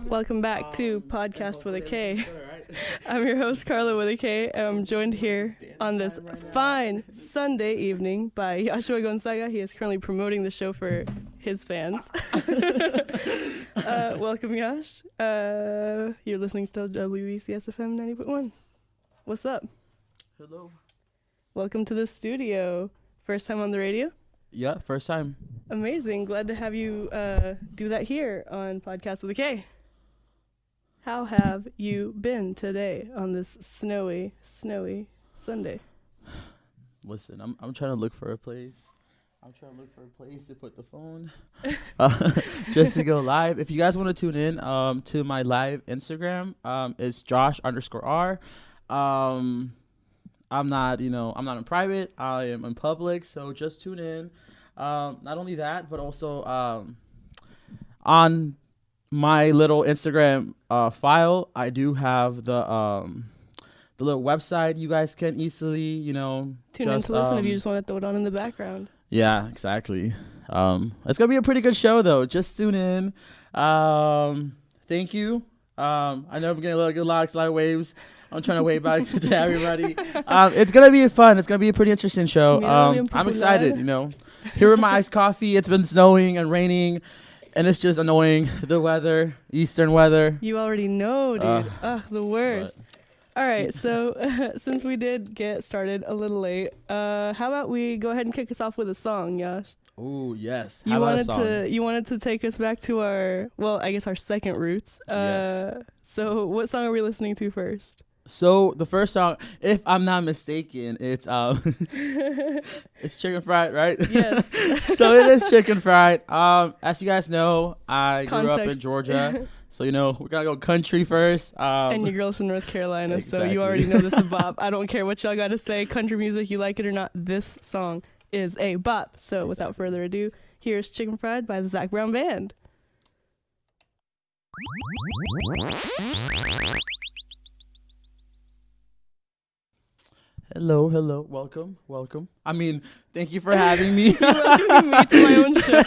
Welcome back to Podcast with a K. I'm your host, Carla with a K, and I'm joined here on this fine Sunday evening by Joshua Gonzaga. He is currently promoting the show for his fans. Welcome, Yosh. You're listening to WECSFM 90.1. What's up? Hello. Welcome to the studio. First time on the radio? Yeah, first time. Amazing. Glad to have you do that here on Podcast with a K. How have you been today on this snowy Sunday? Listen, I'm trying to look for a place. I'm trying to look for a place to put the phone just to go live. If you guys want to tune in to my live Instagram, it's Josh_R. I'm not in private. I am in public, so just tune in. Not only that, but also on my little Instagram file, I do have the little website. You guys can easily, tune in to listen if you just want to throw it on in the background. Yeah, exactly. It's gonna be a pretty good show though. Just tune in. Thank you. I know I'm getting a lot of waves. I'm trying to wave back to everybody. It's gonna be fun. It's gonna be a pretty interesting show. I'm excited. Here with my iced coffee. It's been snowing and raining, and it's just annoying. The weather, Eastern weather. You already know, dude. The worst. All right, so since we did get started a little late, how about we go ahead and kick us off with a song, Yosh? Oh yes. You wanted to take us back to our second roots. Yes. So what song are we listening to first? So the first song, if I'm not mistaken, it's it's Chicken Fried, right? Yes. So it is Chicken Fried. As you guys know, I grew up in Georgia, so we gotta go country first. And your girl's from North Carolina, exactly. So you already know this is a bop. I don't care what y'all gotta say, country music, you like it or not, this song is a bop. So without further ado, here's Chicken Fried by the Zac Brown Band. Hello, welcome. I mean, thank you for having me. You're welcoming me to my own show.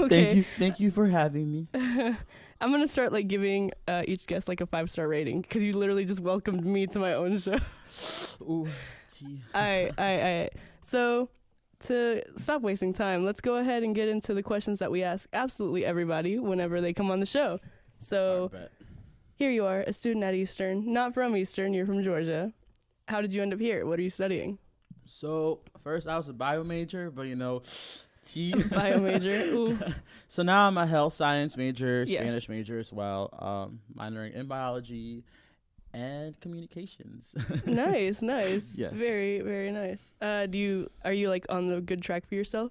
Okay. Thank you for having me. I'm gonna start giving each guest a 5-star rating because you literally just welcomed me to my own show. Ooh, tea. I. So to stop wasting time, let's go ahead and get into the questions that we ask absolutely everybody whenever they come on the show. So here you are, a student at Eastern, not from Eastern, you're from Georgia. How did you end up here? What are you studying? So first I was a bio major, but bio major. Ooh. So now I'm a health science major, Spanish major as well, minoring in biology and communications. Nice. Yes. Very, very nice. Are you on the good track for yourself?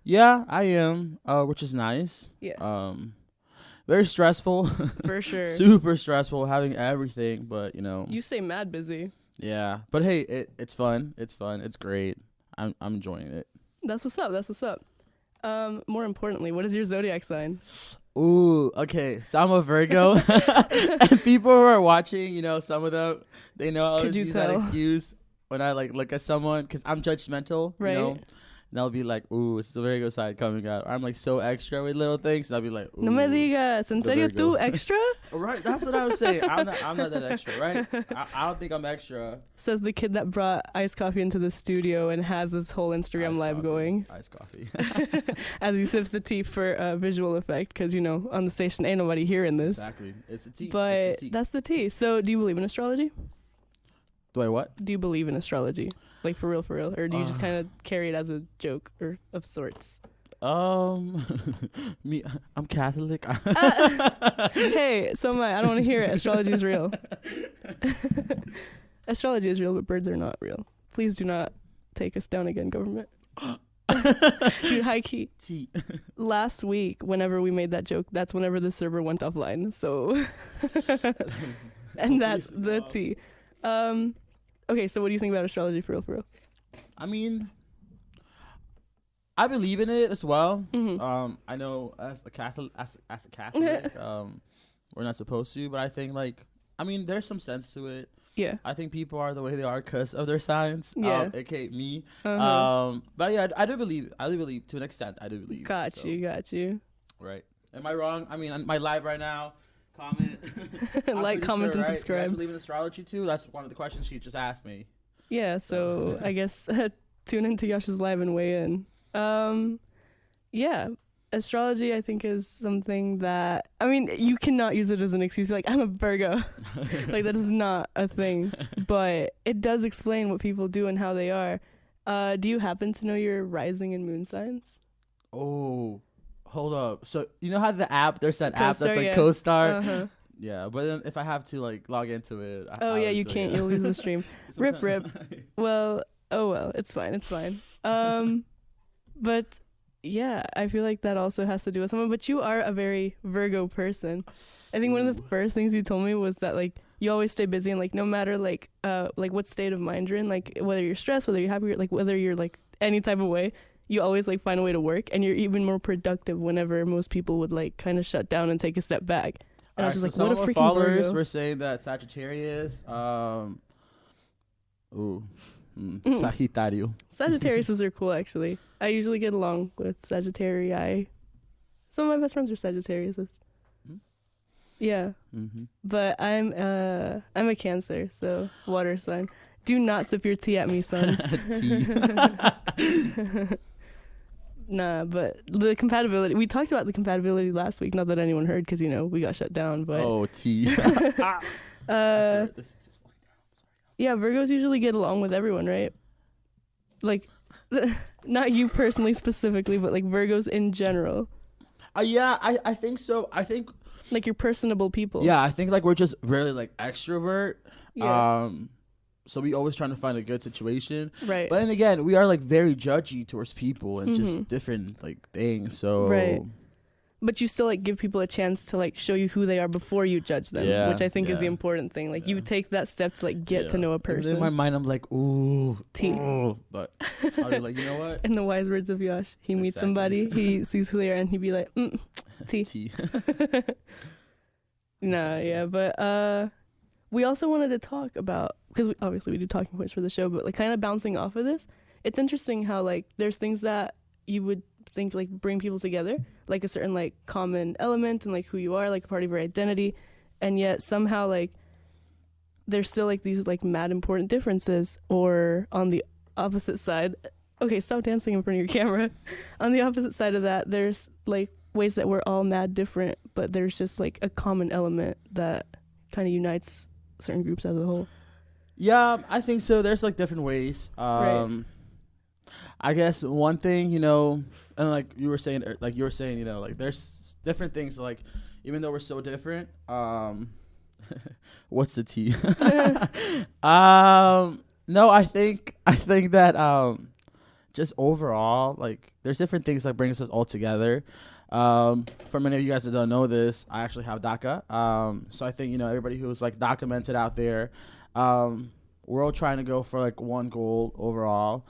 Yeah, I am, which is nice. Yeah. Very stressful. For sure. Super stressful having everything, but You stay mad busy. Yeah, but hey, it's fun. It's great. I'm enjoying it. That's what's up. More importantly, what is your zodiac sign? Ooh, okay. So I'm a Virgo. And people who are watching, some of them, they know I always use that excuse when I look at someone because I'm judgmental, right? And I'll be like, ooh, it's the Virgo side coming out. I'm so extra with little things. And I'll be like, ooh. No me digas. ¿En serio tú extra? Right, that's what I was saying. I'm not that extra, right? I don't think I'm extra. Says the kid that brought iced coffee into the studio and has this whole Instagram live going. Iced coffee. As he sips the tea for visual effect because, on the station ain't nobody hearing this. Exactly. It's a tea. But that's the tea. So do you believe in astrology? Do I what? Do you believe in astrology? For real? Or do you just kind of carry it as a joke or of sorts? Me, I'm Catholic. Hey, so am I. I don't want to hear it. Astrology is real. Astrology is real, but birds are not real. Please do not take us down again, government. Dude, high key. Last week, whenever we made that joke, that's whenever the server went offline. So, and that's the tea. Okay, so what do you think about astrology for real? I mean, I believe in it as well. Mm-hmm. I know as a Catholic, we're not supposed to, but I think I mean, there's some sense to it. Yeah. I think people are the way they are because of their signs. Yeah. AKA me. Uh-huh. But yeah, I do believe to an extent. I do believe. Got you. Right. Am I wrong? I mean, my live right now. Comment. Like, comment, and right? subscribe. You guys believe in astrology too? That's one of the questions she just asked me. Yeah. So I guess tune into Yosh's live and weigh in. Yeah. Astrology, I think, is something that, I mean, you cannot use it as an excuse. Like, I'm a Virgo. Like, that is not a thing. But it does explain what people do and how they are. Do you happen to know your rising and moon signs? Oh, hold up. So, you know how there's that Co-star, app that's like yeah. CoStar? Uh-huh. Yeah, but then if I have to, like, log into it. You can't. You'll lose the stream. Rip. Well, it's fine. But... yeah, I feel like that also has to do with someone. But you are a very Virgo person. I think one of the first things you told me was that, like, you always stay busy and, like, no matter, like what state of mind you're in, like, whether you're stressed, whether you're happy, like, whether you're, like, any type of way, you always, like, find a way to work. And you're even more productive whenever most people would, like, kind of shut down and take a step back. And I was just like, what a freaking followers Virgo. were saying that Sagittarius, Sagittario. Sagittariuses are cool, actually. I usually get along with Sagittarii. Some of my best friends are Sagittariuses. Mm-hmm. Yeah. Mm-hmm. But I'm a Cancer, so water sign. Do not sip your tea at me, son. Tea. Nah, but the compatibility. We talked about the compatibility last week. Not that anyone heard, because, you know, we got shut down. But tea. Yeah, Virgos usually get along with everyone, right? Like, not you personally specifically, but like Virgos in general. Yeah, I think so. I think like you're personable people. Yeah, I think like we're just really like extrovert. Yeah. So we always trying to find a good situation. Right. But then again, we are like very judgy towards people and Mm-hmm. just different like things. So right. But you still like give people a chance to like show you who they are before you judge them, which I think is the important thing. Like you take that step to like get to know a person. In my mind, I'm like, ooh, tea. But I'll be like, you know what? In the wise words of Yosh, he meets somebody, he sees who they are, and he'd be like, tea. Tea. Nah, yeah, but we also wanted to talk about, because obviously we do talking points for the show, but like kind of bouncing off of this, it's interesting how like there's things that you would think like bring people together, like a certain like common element and like who you are, like a part of your identity, and yet somehow like there's still like these like mad important differences. Or on the opposite side, okay, stop dancing in front of your camera. On the opposite side of that, there's like ways that we're all mad different, but there's just like a common element that kind of unites certain groups as a whole. Yeah, I think so. There's like different ways. Right. I guess one thing, you know, and like you were saying, you know, like there's different things. Like even though we're so different, what's the tea? No, I think that just overall, like there's different things that brings us all together. For many of you guys that don't know this, I actually have DACA. So I think, you know, everybody who's like documented out there, we're all trying to go for like one goal overall.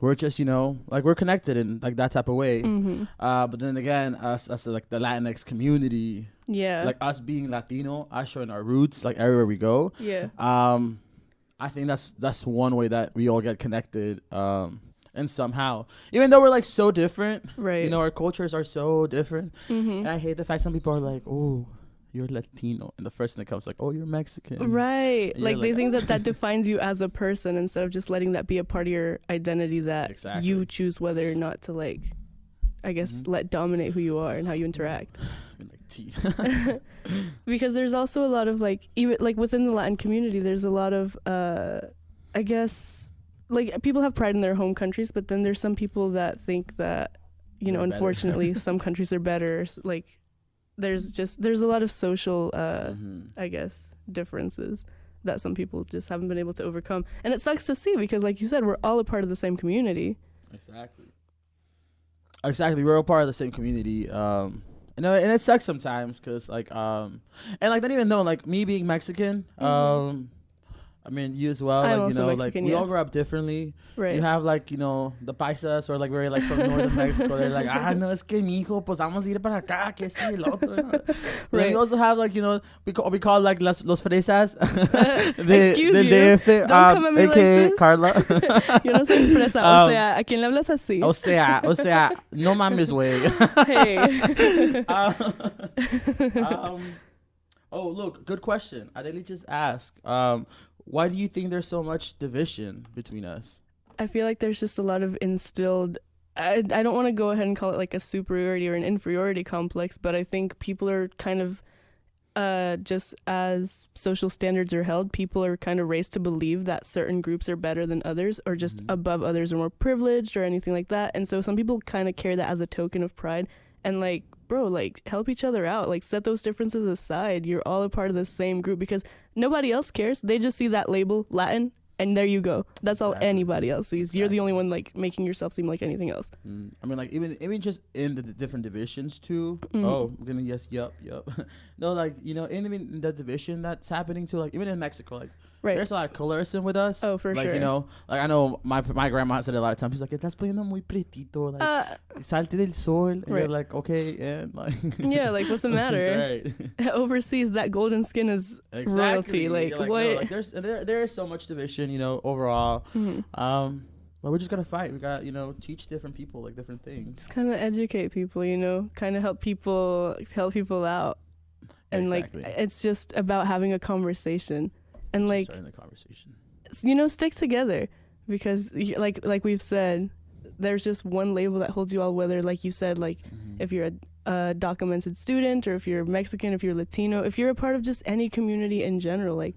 We're just, you know, like we're connected in like that type of way. Mm-hmm. But then again, us like the Latinx community, like us being Latino, us showing our roots like everywhere we go. Yeah. I think that's one way that we all get connected. And somehow, even though we're like so different, right? You know, our cultures are so different. Mm-hmm. And I hate the fact some people are like, "Oh, you're Latino," and the first thing that comes like, "Oh, you're Mexican." Right. Like they think that defines you as a person instead of just letting that be a part of your identity that you choose whether or not to like, I guess, let dominate who you are and how you interact. Like tea. Because there's also a lot of like, even like within the Latin community, there's a lot of, I guess, like people have pride in their home countries, but then there's some people that think that, you know, unfortunately some countries are better. Like there's a lot of social, I guess, differences that some people just haven't been able to overcome. And it sucks to see because like you said, we're all a part of the same community. Exactly. We're all part of the same community. You know, and it sucks sometimes because like, and like, not even know, like me being Mexican, I mean, you as well. I'm Like, you also know, Mexican, like we yeah. all grew up differently. Right. You have like, you know, the paisas or like very like from northern Mexico. They're like, no, es que mijo, pues vamos a ir para acá, que sí, el otro. Then we also have like, you know, we call like los fresas. Excuse you. DF, Don't come at me like AKA this. Carla. Yo no soy fresa. O sea, ¿a quién le hablas así? O sea, no mames, güey. Hey. Oh, look, good question. I didn't just ask. Why do you think there's so much division between us? I feel like there's just a lot of instilled. I don't want to go ahead and call it like a superiority or an inferiority complex, but I think people are kind of just as social standards are held, people are kind of raised to believe that certain groups are better than others or just above others or more privileged or anything like that. And so some people kind of carry that as a token of pride and like, bro, like help each other out, like set those differences aside. You're all a part of the same group because nobody else cares. They just see that label Latin and there you go. That's all anybody else sees. You're the only one like making yourself seem like anything else. I mean, like even just in the different divisions too. Oh, I'm gonna yup. No, like, you know, in the division that's happening too. Like even in Mexico, like there's a lot of colorism with us. Oh, for like, sure. You know, like I know my grandma said it a lot of times. She's like, "Estás poniendo muy pretito, like salte del sol." And you're like, okay, and like yeah, like what's the matter? Right. Overseas, that golden skin is royalty. Like what? No, like there is so much division, you know, overall. But we're just gonna fight. We got, you know, teach different people like different things. Just kind of educate people, you know, kind of help people out, and like it's just about having a conversation, and like starting the conversation. You know, stick together because like we've said, there's just one label that holds you all. Whether like you said, like if you're a documented student or if you're Mexican, if you're Latino, if you're a part of just any community in general, like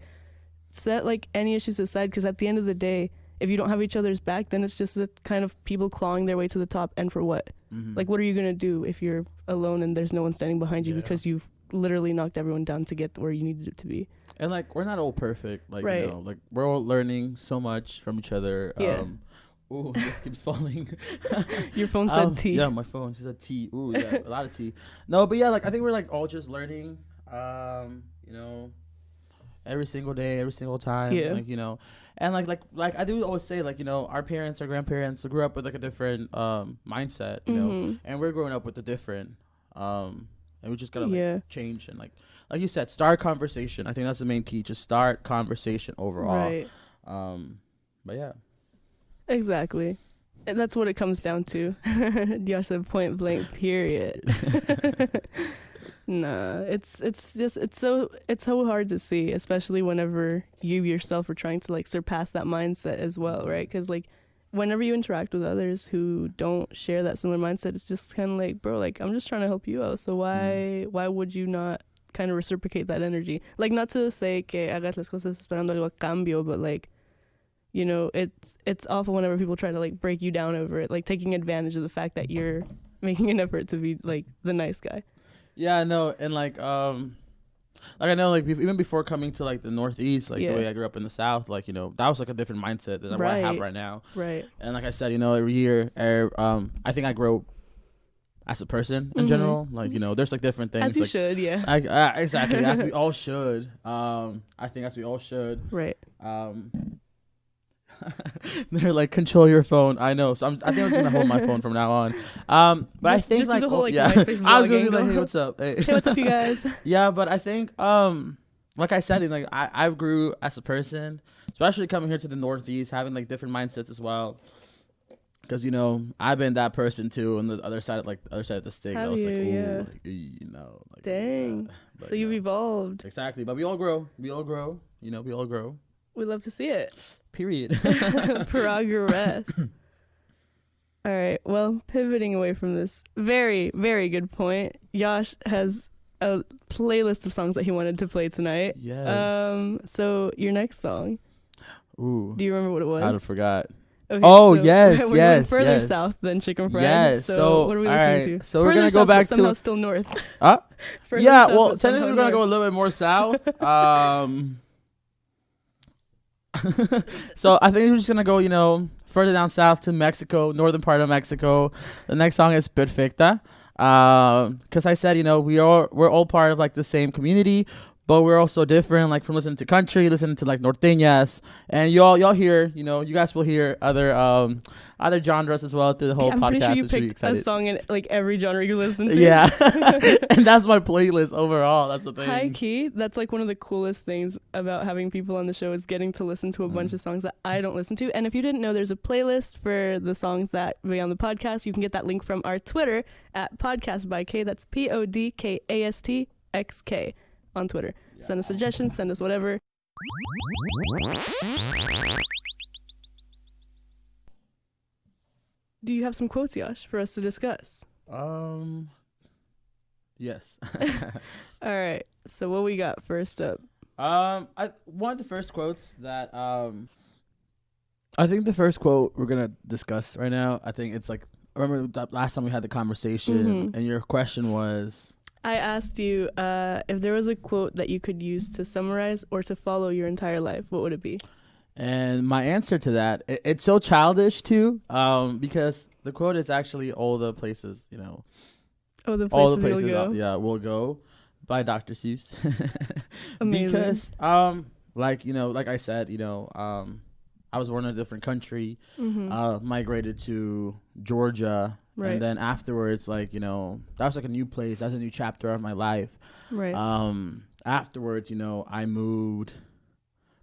set like any issues aside because at the end of the day, if you don't have each other's back, then it's just a kind of people clawing their way to the top. And for what? Like, what are you going to do if you're alone and there's no one standing behind you because you've literally knocked everyone down to get where you needed it to be? And, like, we're not all perfect. Like, you know, like, we're all learning so much from each other. Yeah. Ooh, this keeps falling. Your phone said T. Yeah, my phone. She said T. Ooh, yeah, a lot of T. No, but, yeah, like, I think we're, like, all just learning, you know, every single day, every single time. Yeah. Like, you know. And like I do always say, like, you know, our parents, our grandparents grew up with like a different mindset, you know, and we're growing up with a different, and we just gotta like change and like you said, start conversation. I think that's the main key. Just start conversation overall. Right. But yeah. Exactly. And that's what it comes down to. Yosh said point blank. Period. Nah, it's so hard to see, especially whenever you yourself are trying to like surpass that mindset as well, right? Because like whenever you interact with others who don't share that similar mindset, it's just kind of like, bro, like I'm just trying to help you out, so why would you not kind of reciprocate that energy? Like, not to say que hagas las cosas esperando algo a cambio, but like, you know, it's awful whenever people try to like break you down over it, like taking advantage of the fact that you're making an effort to be like the nice guy. Yeah, no, and like I know, like even before coming to like the Northeast, like the way I grew up in the South, like, you know, that was like a different mindset than what I have right now. Right. And like I said, you know, every year, I think I grow as a person in general. Like, you know, there's like different things. As you like, should, yeah. Exactly, as we all should. I think as we all should. Right. They're like, control your phone. I know. So I think I'm just gonna hold my phone from now on. But I think just like, do the whole, like, MySpace I was gonna be vlogging. like, hey, what's up? Hey, what's up, you guys? Yeah, but I think like I said, like I grew as a person, especially coming here to the Northeast, having like different mindsets as well. Because, you know, I've been that person too on the other side of the stick. Have I was you? like, ooh, Yeah. like, you know, like, dang. So you've evolved. Exactly, but we all grow. You know, we all grow. We love to see it. Period. Progress. All right. Well, pivoting away from this very, very good point, Yosh has a playlist of songs that he wanted to play tonight. Yes. So your next song. Ooh. Do you remember what it was? I forgot. Okay, oh, so yes, we're yes, going further yes. south than Chicken Fried. Yes. So what are we all listening right. to? So we're Further gonna south, go back but somehow to still north. Yeah. South, Well, but technically we're gonna go a little bit more south. So I think we're just gonna go, you know, further down south to Mexico, northern part of Mexico. The next song is Perfecta. Because I said, you know, we're all part of like the same community, but we're also different. Like from listening to country, listening to like norteñas, and y'all hear, you know, you guys will hear other genres as well through the whole I'm podcast. pretty sure you which we're picked a excited. song in like every genre you listen to. Yeah, and that's my playlist overall. That's the thing. High key, that's like one of the coolest things about having people on the show is getting to listen to a bunch of songs that I don't listen to. And if you didn't know, there's a playlist for the songs that be on the podcast. You can get that link from our Twitter at podcast by K. That's PODKASTXK on Twitter. Yeah. Send us suggestions, send us whatever. Do you have some quotes, Yosh, for us to discuss? Yes. All right. So what we got first up? One of the first quotes that I think the first quote we're gonna discuss right now. I think it's like, I remember that last time we had the conversation, and your question was. I asked you if there was a quote that you could use to summarize or to follow your entire life. What would it be? And my answer to that, it's so childish too, because the quote is actually all the places, you know. Oh, the places you'll go. Yeah, will go by Dr. Seuss. Amazing. Because like, you know, like I said, you know, I was born in a different country, migrated to Georgia, right. And then afterwards, like, you know, that was like a new place. That was a new chapter of my life. Right. Afterwards, you know, I moved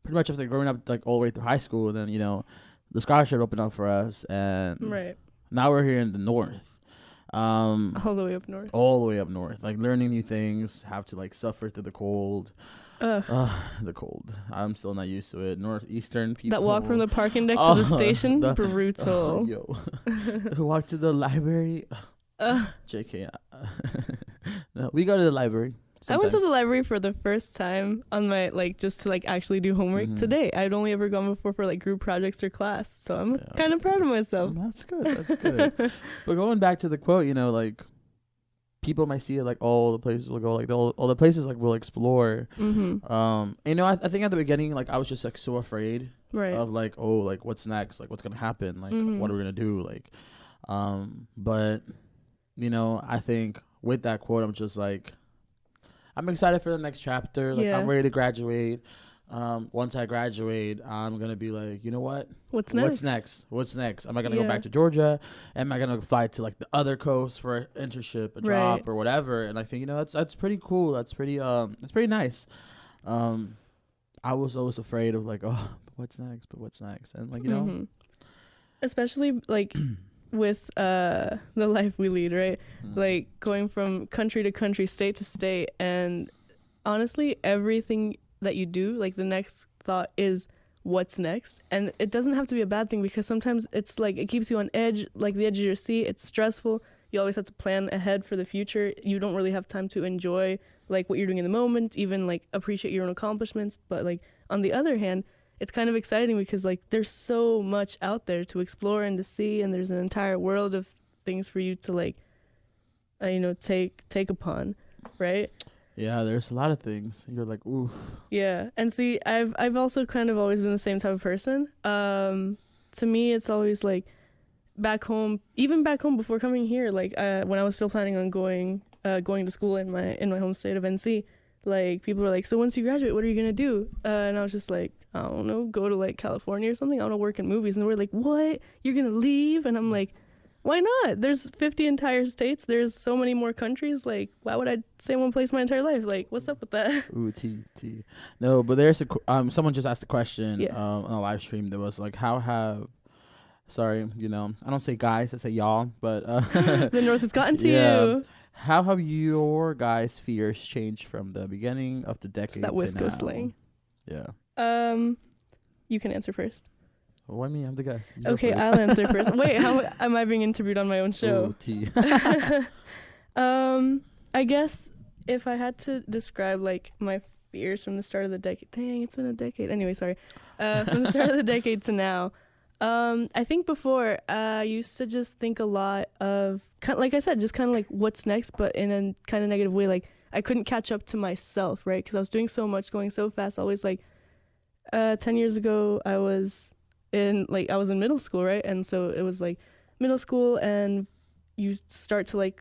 pretty much after growing up, like all the way through high school. And then, you know, the scholarship opened up for us, and right. Now we're here in the north. All the way up north. All the way up north, like learning new things, have to like suffer through the cold. The cold. I'm still not used to it. Northeastern people. That walk from the parking deck to the station, brutal. Yo, the walk to the library. JK. No, we go to the library. Sometimes. I went to the library for the first time on my just to actually do homework today. I'd only ever gone before for group projects or class, so I'm kind of proud of myself. That's good. That's good. But going back to the quote, you know, people might see it all the places we'll go, all the places we'll explore. You know, I think at the beginning, I was just so afraid of what's next, what's gonna happen, what are we gonna do, but you know, I think with that quote, I'm just I'm excited for the next chapter. I'm ready to graduate. Once I graduate, I'm gonna be you know what? What's next? What's next? Am I gonna go back to Georgia? Am I gonna fly to the other coast for an internship, a job, or whatever? And I think, you know, that's pretty cool. That's pretty nice. I was always afraid of what's next? But what's next? And you know, especially with the life we lead, right? Going from country to country, state to state, and honestly, everything that you do, the next thought is what's next. And it doesn't have to be a bad thing, because sometimes it's it keeps you on edge, the edge of your seat. It's stressful. You always have to plan ahead for the future. You don't really have time to enjoy what you're doing in the moment, even appreciate your own accomplishments. But on the other hand, it's kind of exciting because there's so much out there to explore and to see, and there's an entire world of things for you to you know, take upon, right? Yeah, there's a lot of things. You're ooh. Yeah, and see, I've also kind of always been the same type of person. To me, it's always back home, even back home before coming here. When I was still planning on going to school in my home state of NC, people were so once you graduate, what are you gonna do? And I was just I don't know, go to California or something. I want to work in movies. And they were what? You're gonna leave? And I'm why not? There's 50 entire states. There's so many more countries. Why would I stay in one place my entire life? What's up with that? Ooh, T. No, but there's someone just asked a question on a live stream that was how have, sorry, you know, I don't say guys, I say y'all, but the North has gotten to you. How have your guys' fears changed from the beginning of the decade? It's that Wisco slang. Yeah. You can answer first. Why me? I'm the guest. Okay, I'll answer first. Wait, how am I being interviewed on my own show? T. I guess if I had to describe my fears from the start of the decade. Dang, it's been a decade. Anyway, sorry. From the start of the decade to now, I think before I used to just think a lot of I said, just kind of what's next, but in a kind of negative way. I couldn't catch up to myself, right? Because I was doing so much, going so fast. Always 10 years ago, I was in middle school, right? And so it was middle school, and you start to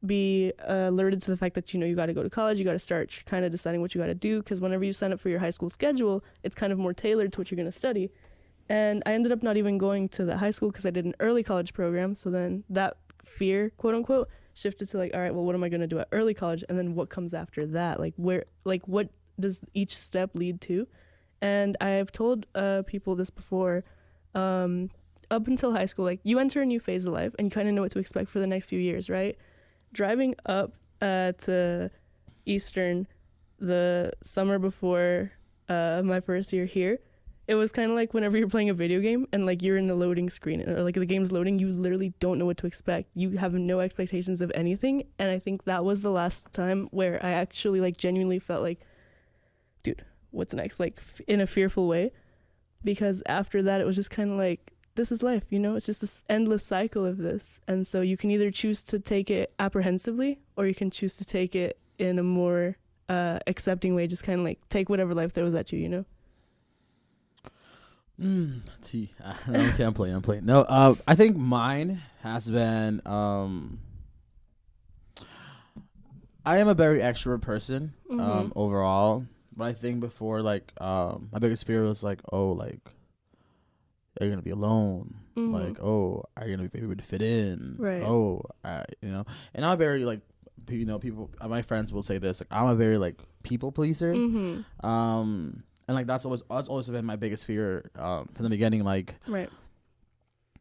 be alerted to the fact that, you know, you got to go to college, you got to start kind of deciding what you got to do, because whenever you sign up for your high school schedule, it's kind of more tailored to what you're going to study. And I ended up not even going to the high school because I did an early college program. So then that fear, quote unquote, shifted to like, all right, well, what am I going to do at early college? And then what comes after that? Like what does each step lead to? And I've told people this before, up until high school, like you enter a new phase of life and you kind of know what to expect for the next few years, right? Driving up to Eastern the summer before my first year here, it was kind of like whenever you're playing a video game and like you're in the loading screen or like the game's loading, you literally don't know what to expect. You have no expectations of anything. And I think that was the last time where I actually like genuinely felt like, dude, what's next? Like in a fearful way. Because after that, it was just kind of like, this is life, you know? It's just this endless cycle of this. And so you can either choose to take it apprehensively or you can choose to take it in a more accepting way, just kind of like take whatever life throws at you, you know? T. Okay, I'm playing. No, I think mine has been. I am a very extrovert person, overall. But I think before, like, my biggest fear was like, oh, like, are you gonna be alone? Like, oh, are you gonna be able to fit in? Right. Oh, you know. And I'm very like, you know, people. My friends will say this. Like, I'm a very like people pleaser. And like that's always been my biggest fear from the beginning. Like, right.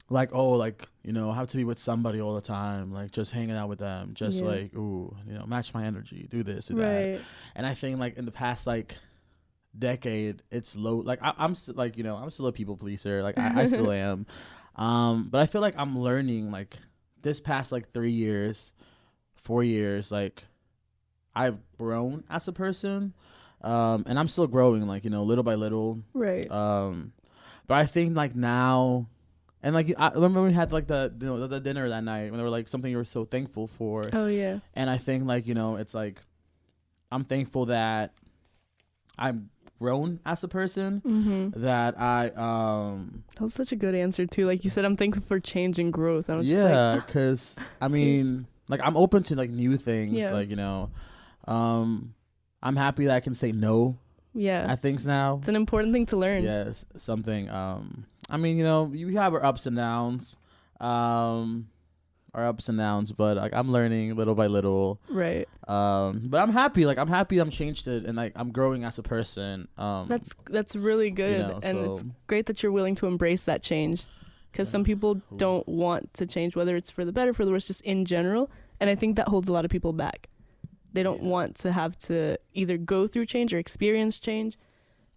Like, oh, like, you know, I have to be with somebody all the time, like just hanging out with them, just like, ooh, you know, match my energy, do this, do that. And I think like in the past like decade, it's low. Like I'm still like, you know, I'm still a people pleaser. Like I still am. But I feel like I'm learning like this past like 3 years, 4 years, like I've grown as a person. And I'm still growing, like, you know, little by little. Right. But I think like now, and like I remember we had like the dinner that night when they were like something you were so thankful for. Oh yeah. And I think like, you know, it's like I'm thankful that I'm grown as a person. That I that was such a good answer too. Like you said, I'm thankful for change and growth. I was just like, because I mean, like I'm open to like new things. Yeah. Like, you know, I'm happy that I can say no. Yeah. At things now. It's an important thing to learn. Yes. Something. I mean, you know, you have our ups and downs. But like I'm learning little by little. Right. But I'm happy. Like I'm happy I'm changed it and like I'm growing as a person. That's really good. You know, and so it's great that you're willing to embrace that change. Because some people don't want to change, whether it's for the better, for the worse, just in general. And I think that holds a lot of people back. They don't want to have to either go through change or experience change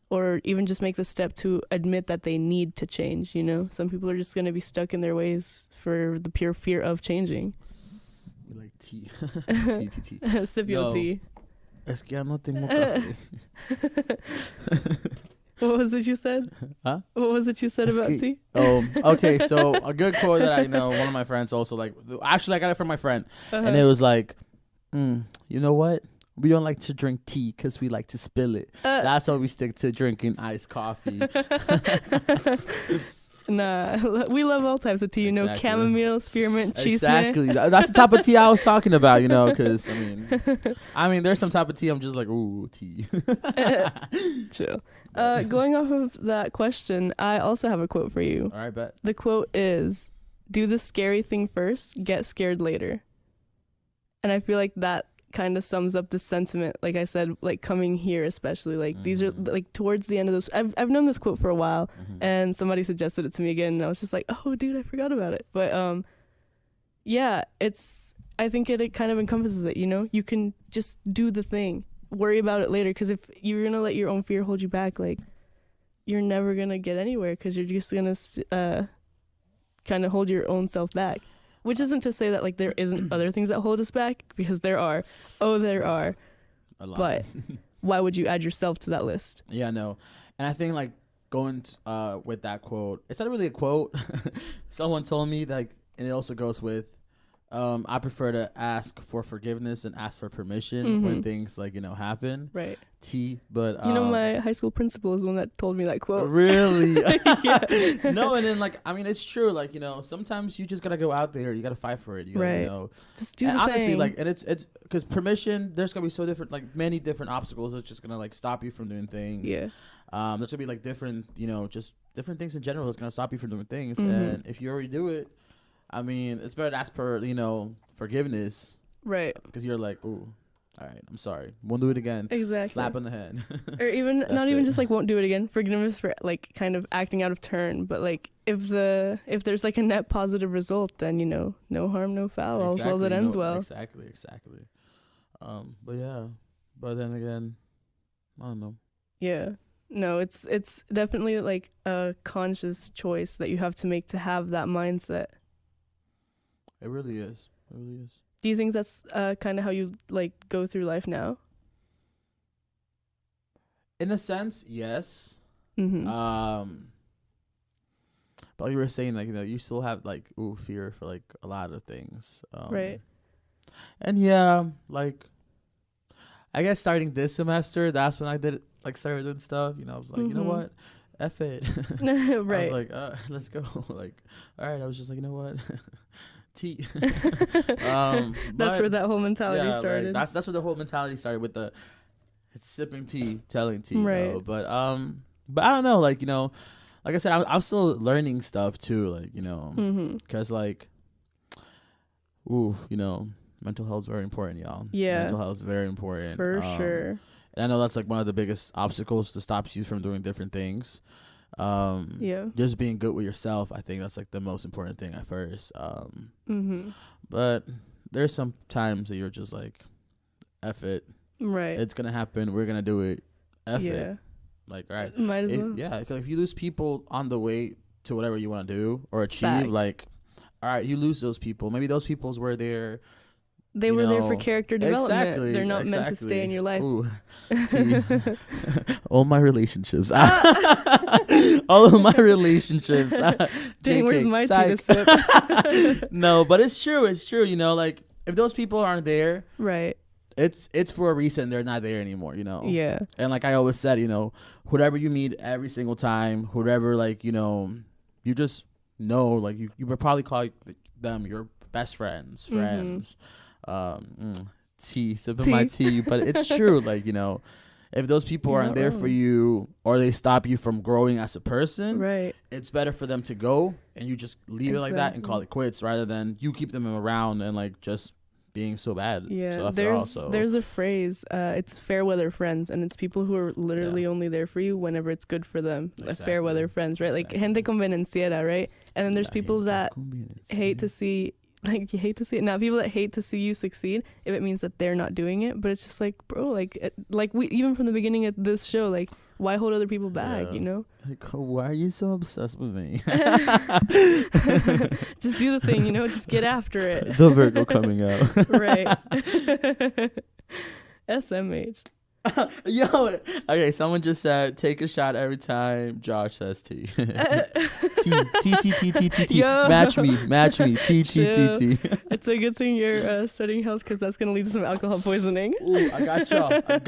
or even just make the step to admit that they need to change, you know? Some people are just going to be stuck in their ways for the pure fear of changing. We like tea. Tea. Sip your tea. Es que ya no tengo café. What was it you said? Huh? What was it you said about tea? Oh, okay. So a good quote that I know, one of my friends also like, actually I got it from my friend. And it was like, you know what? We don't like to drink tea because we like to spill it. That's why we stick to drinking iced coffee. Nah, we love all types of tea. You know, chamomile, spearmint, chisme. Exactly. That's the type of tea I was talking about, you know, because, I mean, there's some type of tea I'm just like, ooh, tea. Chill. Going off of that question, I also have a quote for you. All right, bet. The quote is, do the scary thing first, get scared later. And I feel like that kind of sums up the sentiment, like I said, like coming here especially, like these are like towards the end of this. I've known this quote for a while, and somebody suggested it to me again, and I was just like, oh dude, I forgot about it. But yeah, I think it kind of encompasses it, you know? You can just do the thing, worry about it later, because if you're gonna let your own fear hold you back, like you're never gonna get anywhere, because you're just gonna kind of hold your own self back. Which isn't to say that like there isn't other things that hold us back, because there are. Oh, there are. A lot. But why would you add yourself to that list? Yeah, no. And I think like going with that quote, it's not really a quote. Someone told me that, like, and it also goes with I prefer to ask for forgiveness and ask for permission when things like, happen. Right. But my high school principal is the one that told me that quote. Really? Yeah. No, and then it's true. Like, sometimes you just gotta go out there. You gotta fight for it. You gotta, just do the honestly, thing. and it's because permission. There's gonna be so different, many different obstacles that's just gonna stop you from doing things. Yeah. There's gonna be different, just different things in general that's gonna stop you from doing things. And if you already do it, I mean, it's better to ask for, forgiveness. Right. Because you're like, ooh, all right, I'm sorry. Won't do it again. Exactly. Slap on the head. Or even, not even just won't do it again. Forgiveness for kind of acting out of turn. But if there's a net positive result, then, no harm, no foul. All's well that ends well. Exactly. But yeah. But then again, I don't know. Yeah. No, it's definitely a conscious choice that you have to make to have that mindset. It really is. Do you think that's kind of how you go through life now? In a sense, yes. Mm-hmm. But like you were saying, you still have fear for a lot of things. Right. And yeah, I guess starting this semester, that's when I did started doing stuff. I was like, you know what, F it. Right. I was like, let's go. All right. I was just like, you know what. Tea. That's where that whole mentality started. That's where the whole mentality started with it's sipping tea, telling tea. Right. But I don't know. Like I said, I'm still learning stuff too. Because mental health is very important, y'all. Yeah. Mental health is very important. For sure. And I know that's one of the biggest obstacles to stop you from doing different things. Just being good with yourself, I think that's the most important thing at first. But there's some times that you're just F it. Right. It's gonna happen. We're gonna do it. F it. All right. Might as well. Yeah, because if you lose people on the way to whatever you want to do or achieve, Facts. all right, you lose those people. Maybe those peoples were there. They were there for character development. Exactly, They're not meant to stay in your life. Ooh. All my relationships. All of my relationships. Dang, where's my tea to sip? No, but it's true. It's true. If those people aren't there, right, it's for a reason. They're not there anymore. Yeah. And I always said, whoever you meet every single time, whoever you just know, you would probably call them your best friends. Sipping my tea, but it's true. If those people aren't there for you or they stop you from growing as a person, right, it's better for them to go and you just leave it like that and call it quits rather than you keep them around and just being so bad. Yeah, there's a phrase, it's fair weather friends, and it's people who are literally only there for you whenever it's good for them. Exactly. Fair weather friends, right? Gente convenenciera, right? And then there's people that hate to see you hate to see it. Now, people that hate to see you succeed if it means that they're not doing it, but it's just bro, we even from the beginning of this show, why hold other people back, why are you so obsessed with me? Just do the thing, just get after it. The Virgo coming out. Right. SMH. Yo, okay, someone just said take a shot every time Josh says tea. T. Match me. T. It's a good thing you're studying health because that's gonna lead to some alcohol poisoning. Ooh, I got y'all. I'm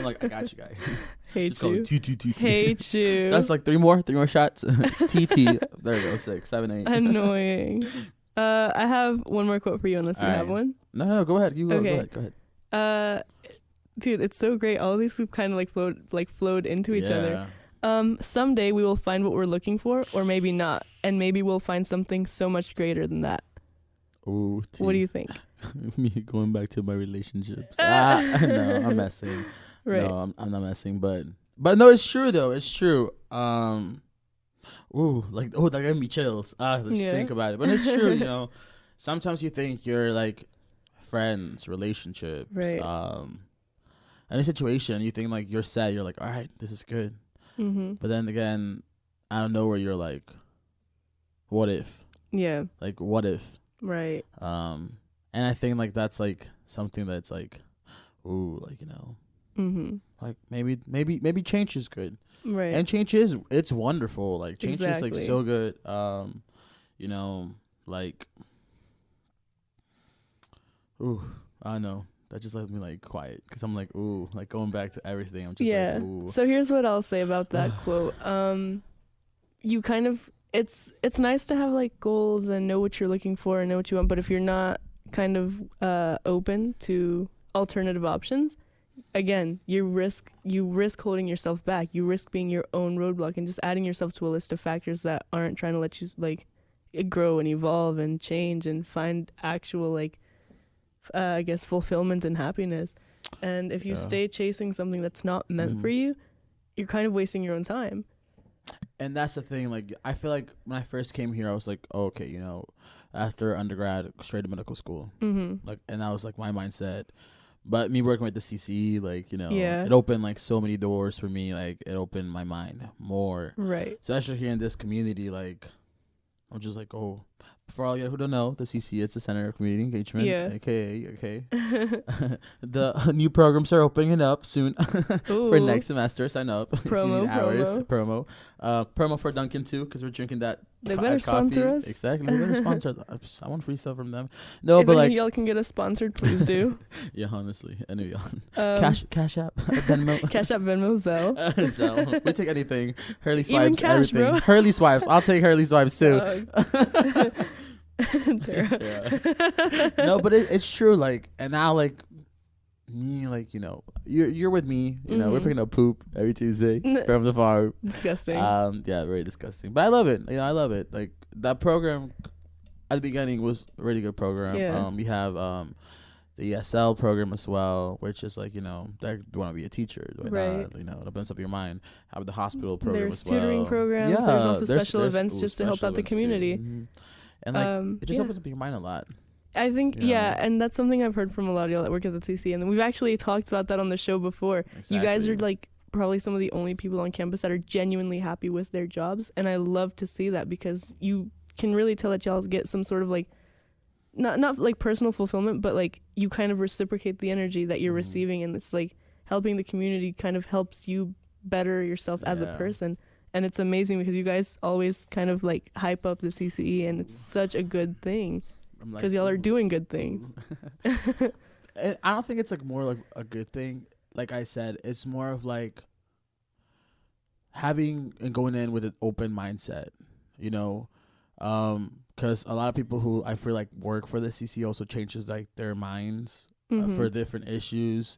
I got you guys. Hate you. T. Hate you. That's 3 more shots. T. There we go. 6, 7, 8. Annoying. I have one more quote for you unless you have one. No, go ahead. Go ahead. Dude, it's so great. All these kind of flowed into each other. Someday we will find what we're looking for, or maybe not, and maybe we'll find something so much greater than that. Ooh, what do you think? Me going back to my relationships. No, I'm messing. Right. No, I'm not messing, but no, it's true though. It's true. That gave me chills. Just think about it. But it's true, Sometimes you think you're friends, relationships, right. Any situation, you think you're set. You're all right, this is good. Mm-hmm. But then again, I don't know where you're what if? Yeah. What if? Right. And I think that's something that's ooh, mm-hmm. Maybe change is good. Right. And change it's wonderful. Change is so good. like, ooh, I don't know. That just left me like quiet because I'm like, ooh, like going back to everything. I'm just like, ooh. So here's what I'll say about that quote. You kind of, it's nice to have like goals and know what you're looking for and know what you want, but if you're not kind of open to alternative options, again, you risk holding yourself back. You risk being your own roadblock and just adding yourself to a list of factors that aren't trying to let you like grow and evolve and change and find actual like I guess fulfillment and happiness. And if you stay chasing something that's not meant for you, you're kind of wasting your own time. And that's the thing, like I feel like when I first came here I was like, oh, okay, you know, after undergrad straight to medical school. Like, and that was like my mindset. But me working with the CCE, like, you know, it opened like so many doors for me. Like it opened my mind more. Right. Especially here in this community, like I'm just like, oh, for all you who don't know, the CCE, it's the Center of Community Engagement, aka the new programs are opening up soon for next semester. Sign up. Promo for Dunkin' too, because we're drinking that. They better sponsor us. Exactly, they better sponsor us. I want free stuff from them. No, if but like y'all can get us sponsored, please do. Yeah, honestly, any y'all. Cash App, Venmo, Cash App, Venmo, Zelle. Zelle. We take anything. Hurley swipes, even cash, everything. bro. Hurley swipes. I'll take Hurley swipes too. No, but it's true. Like, and now like me, like, you know, you're with me. You know, we're picking up poop every Tuesday from the farm. Disgusting. Yeah, very disgusting. But I love it. You know, I love it. Like that program at the beginning was a really good program. Yeah. We have the ESL program as well, which is like, you know, that you want to be a teacher, right? You know, it opens up your mind. Have the hospital program there's as well. Tutoring programs. Yeah, there's also special events just to help out the community. And like it just opens up your mind a lot. I think, and that's something I've heard from a lot of y'all that work at the CC, and we've actually talked about that on the show before. Exactly. You guys are like probably some of the only people on campus that are genuinely happy with their jobs, and I love to see that because you can really tell that y'all get some sort of like not like personal fulfillment, but like you kind of reciprocate the energy that you're receiving, and it's like helping the community kind of helps you better yourself as a person. And it's amazing because you guys always kind of like hype up the CCE, and it's such a good thing because y'all are doing good things. I don't think it's like more like a good thing. Like I said, it's more of like having and going in with an open mindset, you know, because a lot of people who I feel like work for the CCE also changes like their minds for different issues,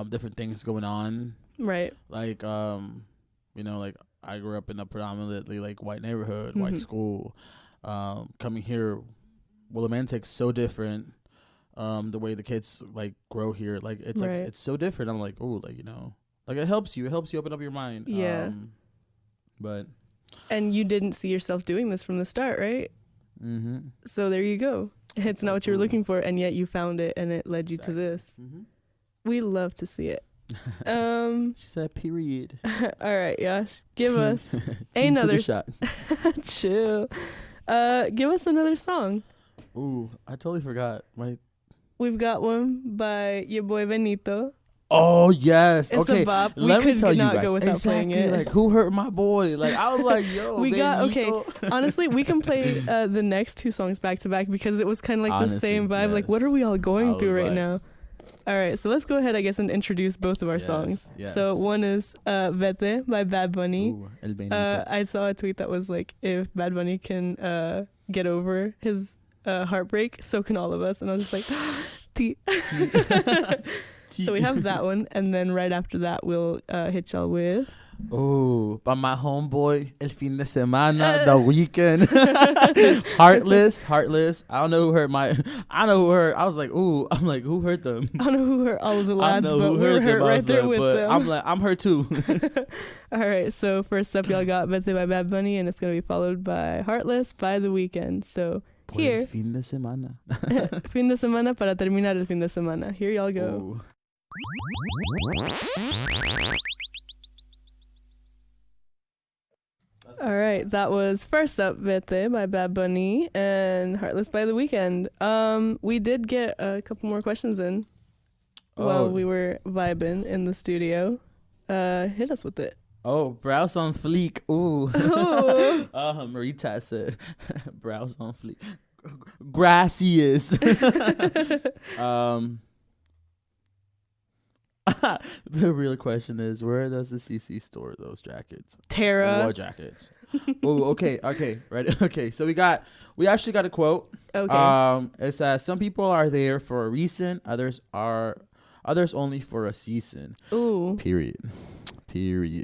different things going on. Right. Like, you know, like I grew up in a predominantly like white neighborhood, white school. Coming here, Willimantic's so different. The way the kids like grow here, like it's like it's so different. I'm like, oh, like, you know, like it helps you open up your mind. Yeah. And you didn't see yourself doing this from the start, right? So there you go. It's not what you were looking for, and yet you found it, and it led you to this. We love to see it. She said period. All right, Yosh, give us another shot. Chill. Give us another song. Ooh, I totally forgot. We've got one by your boy Benito. Oh yes, it's a bop. Let me tell you guys go without playing it. Like, who hurt my boy? Like, I was like, yo, we Benito. got okay. Honestly, we can play the next two songs back to back because it was kind of like the same vibe. Yes. Like, what are we all going through right now? All right, so let's go ahead, I guess, and introduce both of our songs. Yes. So one is Vete by Bad Bunny. Ooh, I saw a tweet that was like, if Bad Bunny can get over his heartbreak, so can all of us. And I was just like, T. So we have that one, and then right after that, we'll hit y'all with... Oh, by my homeboy, El Fin de Semana, The Weeknd. Heartless. I don't know who hurt I was like, ooh, I'm like, who hurt them? I don't know who hurt all of the lads, but we were hurt right there with them. I'm like, I'm hurt too. All right, so first up, y'all got Vete by Bad Bunny, and it's going to be followed by Heartless by The Weeknd. So here. El fin de semana. Fin de semana para terminar el fin de semana. Here y'all go. Ooh. All right, that was first up Vete by Bad Bunny and Heartless by The Weeknd. We did get a couple more questions in while we were vibing in the studio. Hit us with it. Oh, brows on fleek. Ooh. Marita said, brows on fleek. grassiest. The real question is, where does the CC store those jackets? Tara. What jackets? Oh, okay, right. Okay, so we actually got a quote. Okay. It says some people are there for a reason, others only for a season. Ooh. Period.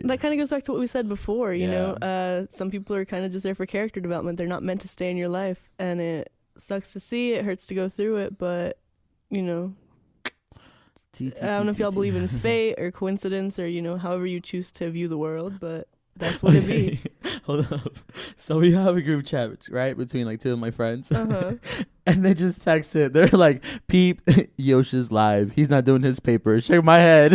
That kind of goes back to what we said before, you Yeah. know. Some people are kind of just there for character development. They're not meant to stay in your life, and it sucks to see. It hurts to go through it, but you know, I don't know if y'all believe in fate or coincidence or, you know, however you choose to view the world, but that's what it be. Hold up. So we have a group chat, right, between like two of my friends. Uh-huh. And they just text it. They're like, peep, Yosh is live. He's not doing his paper. Shake my head.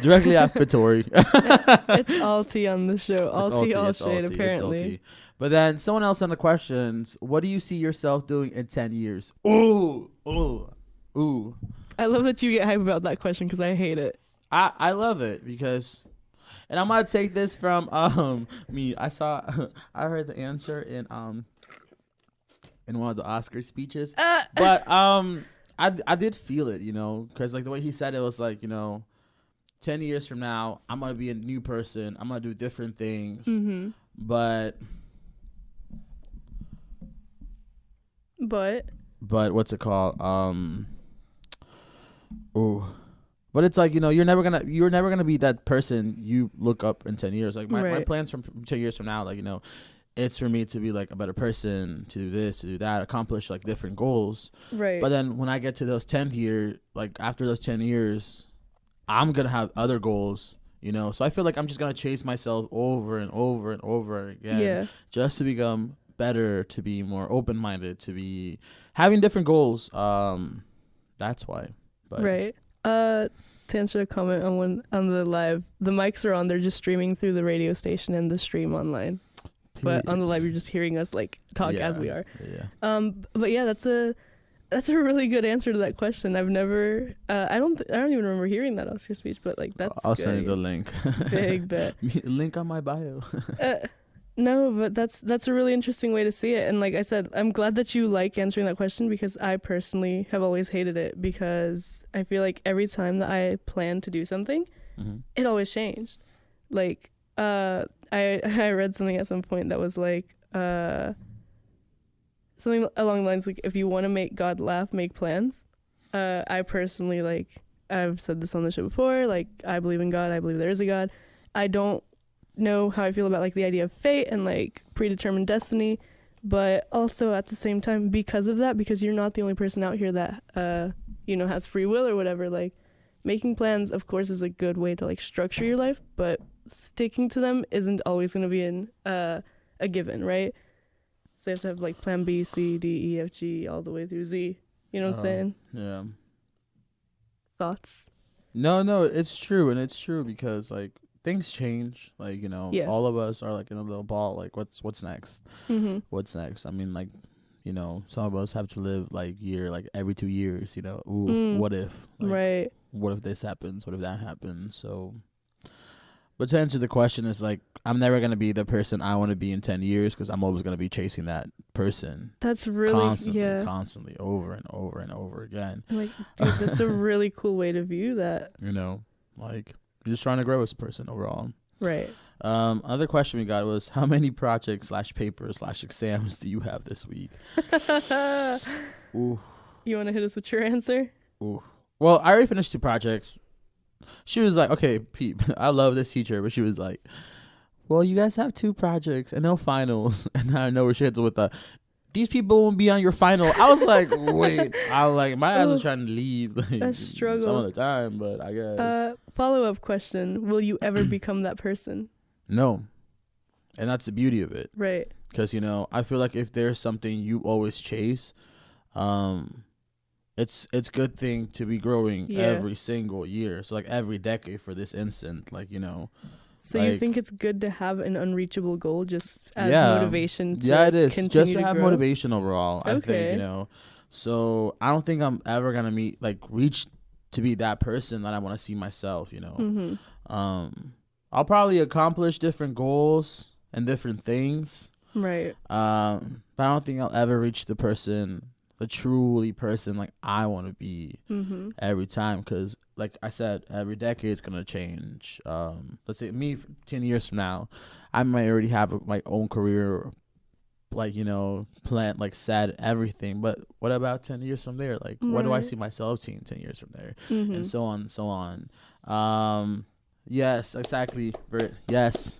Directly after Tori. It's all tea on the show. All tea, all shade, apparently. But then someone else on the questions, what do you see yourself doing in 10 years? Ooh. I love that you get hype about that question because I hate it. I love it because, and I'm gonna take this from me. I heard the answer in one of the Oscar speeches, but I did feel it, you know, because like the way he said it was like, you know, 10 years from now I'm gonna be a new person. I'm gonna do different things, but what's it called? But it's like, you know, you're never gonna be that person you look up in 10 years. Like my plans from 10 years from now, like, you know, it's for me to be like a better person, to do this, to do that, accomplish like different goals. Right. But then when I get to those 10 years, like after those 10 years, I'm gonna have other goals, you know. So I feel like I'm just gonna chase myself over and over and over again, just to become better, to be more open-minded, to be having different goals. That's why. But. Right. To answer a comment on the live, the mics are on. They're just streaming through the radio station and the stream online. But on the live, you're just hearing us like talk as we are. Yeah. But yeah, that's a really good answer to that question. I've never. I don't even remember hearing that Oscar speech. But like that's. I'll send you the link. Big bet. Link on my bio. No, but that's a really interesting way to see it. And like I said, I'm glad that you like answering that question because I personally have always hated it because I feel like every time that I planned to do something, it always changed. Like I read something at some point that was like something along the lines like, if you want to make God laugh, make plans. I personally, like, I've said this on the show before, like, I believe in God. I believe there is a God. I don't know how I feel about like the idea of fate and like predetermined destiny, but also at the same time, because of that, because you're not the only person out here that you know, has free will or whatever, like making plans of course is a good way to like structure your life, but sticking to them isn't always going to be a given, right? So you have to have like plan B, C, D, E, F, G all the way through Z, you know what I'm saying? Yeah. Thoughts? No, it's true. And it's true because like things change, like, you know, all of us are like in a little ball, like what's next? What's next? I mean, like, you know, some of us have to live like every 2 years, you know. What if? Like, right. What if this happens? What if that happens? So, but to answer the question is like, I'm never going to be the person I want to be in 10 years because I'm always going to be chasing that person. That's really, constantly, over and over and over again. Like, dude, that's a really cool way to view that. You know, like, you're just trying to grow as a person overall. Right. Another question we got was, how many projects / papers / exams do you have this week? Ooh. You want to hit us with your answer? Ooh. Well, I already finished 2 projects. She was like, okay, Pete, I love this teacher, but she was like, well, you guys have 2 projects and no finals. And I know where she hits it with these people won't be on your final. I was like, wait. I was like, my ass was trying to leave like, struggle some other time, but I guess. Follow-up question. Will you ever become that person? No. And that's the beauty of it. Right. Because, you know, I feel like if there's something you always chase, it's a good thing to be growing every single year. So, like, every decade for this instant, like, you know. So like, you think it's good to have an unreachable goal just as motivation to it is. continue just to have grow? Motivation overall, Okay. I think, you know. So I don't think I'm ever going to reach to be that person that I want to see myself, you know. I'll probably accomplish different goals and different things, Right. But I don't think I'll ever reach the truly person like I want to be every time, because like I said, every decade is gonna change. Let's say me 10 years from now, I might already have my own career, like, you know, planned, like set everything. But what about 10 years from there? Like, what do I see myself seeing 10 years from there, and so on and so on. Yes, exactly. Yes.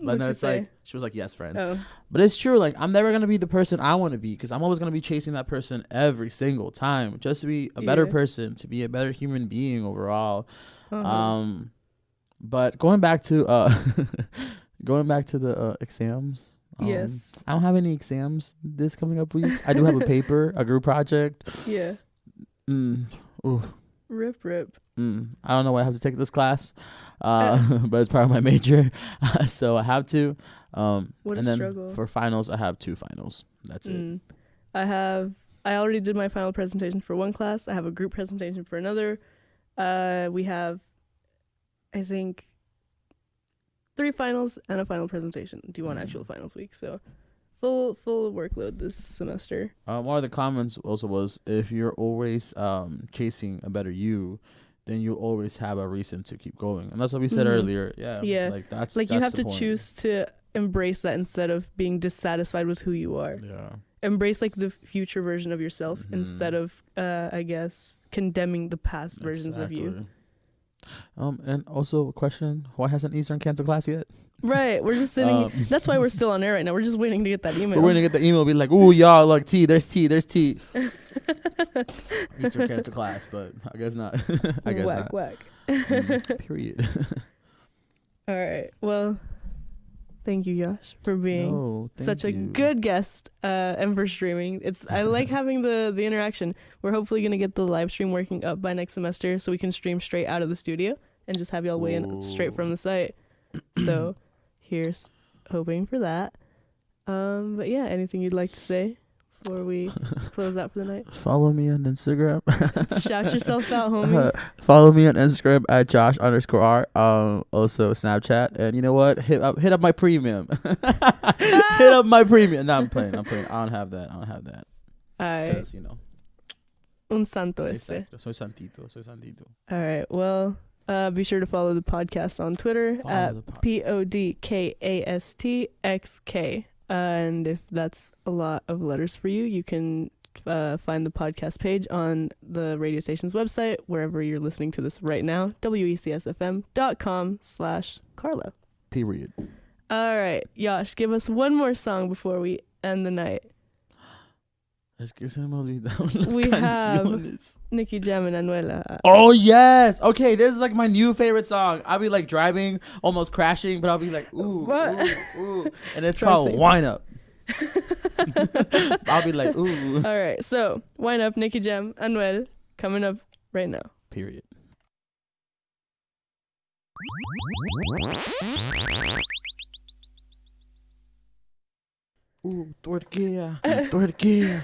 But no, it's like she was like, yes, friend. Oh. But it's true. Like, I'm never gonna be the person I want to be, because I'm always gonna be chasing that person every single time, just to be a better person, to be a better human being overall. But going back to the exams. Yes. I don't have any exams this coming up week. I do have a paper, a group project. Yeah. Ooh. Rip. I don't know why I have to take this class, but it's part of my major, so I have to. What a struggle. For finals, I have 2 finals. That's it. I already did my final presentation for one class. I have a group presentation for another. We have, I think, 3 finals and a final presentation due on actual finals week. So full workload this semester. One of the comments also was, if you're always chasing a better you, then you always have a reason to keep going. And that's what we said earlier. Yeah. Like that's like, you that's have to point. choose to embrace that instead of being dissatisfied with who you are. Yeah. Embrace like the future version of yourself instead of I guess condemning the past versions of you. And also a question, why hasn't Eastern canceled class yet? Right, we're just sitting. That's why we're still on air right now. We're just waiting to get that email. We're waiting to get the email. Be like, ooh, y'all, like there's tea. Eastern canceled class, but I guess not. I guess not. Whack. Period. All right. Well, thank you, Yosh, for being such a good guest and for streaming. I like having the interaction. We're hopefully gonna get the live stream working up by next semester, so we can stream straight out of the studio and just have y'all weigh in straight from the site. So here's hoping for that. But yeah, anything you'd like to say before we close out for the night? Follow me on Instagram. Shout yourself out, homie. Follow me on Instagram at Josh_R. Also Snapchat. And you know what? Hit up my premium. Hit up my premium. No, I'm playing. I don't have that. Because, you know. Un santo este. Soy santito. All right. Well, be sure to follow the podcast on Twitter at PODKASTXK. And if that's a lot of letters for you, you can find the podcast page on the radio station's website, wherever you're listening to this right now, wecsfm.com/Carlo. Period. All right, Yosh, give us one more song before we end the night. We have Nicky Jam and Anuel. Oh, yes. Okay, this is like my new favorite song. I'll be like driving, almost crashing, but I'll be like, ooh, ooh. And it's called Whine Up. I'll be like, ooh. All right, so Whine Up, Nicky Jam, Anuel, coming up right now. Period. Ooh, tortilla. I'm kidding.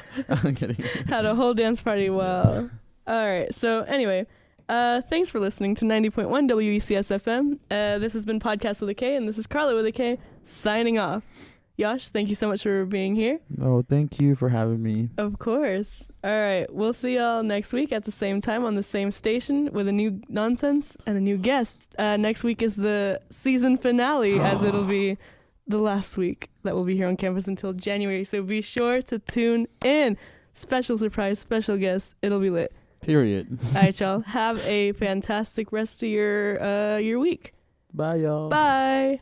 Had a whole dance party. Well, all right. So anyway, thanks for listening to 90.1 WECS FM. This has been Podcast with a K, and this is Carla with a K, signing off. Yosh, thank you so much for being here. Oh, thank you for having me. Of course. All right. We'll see y'all next week at the same time on the same station with a new nonsense and a new guest. Next week is the season finale, as it'll be the last week that we'll be here on campus until January. So be sure to tune in. Special surprise, special guest. It'll be lit. Period. All right, y'all. Have a fantastic rest of your week. Bye, y'all. Bye.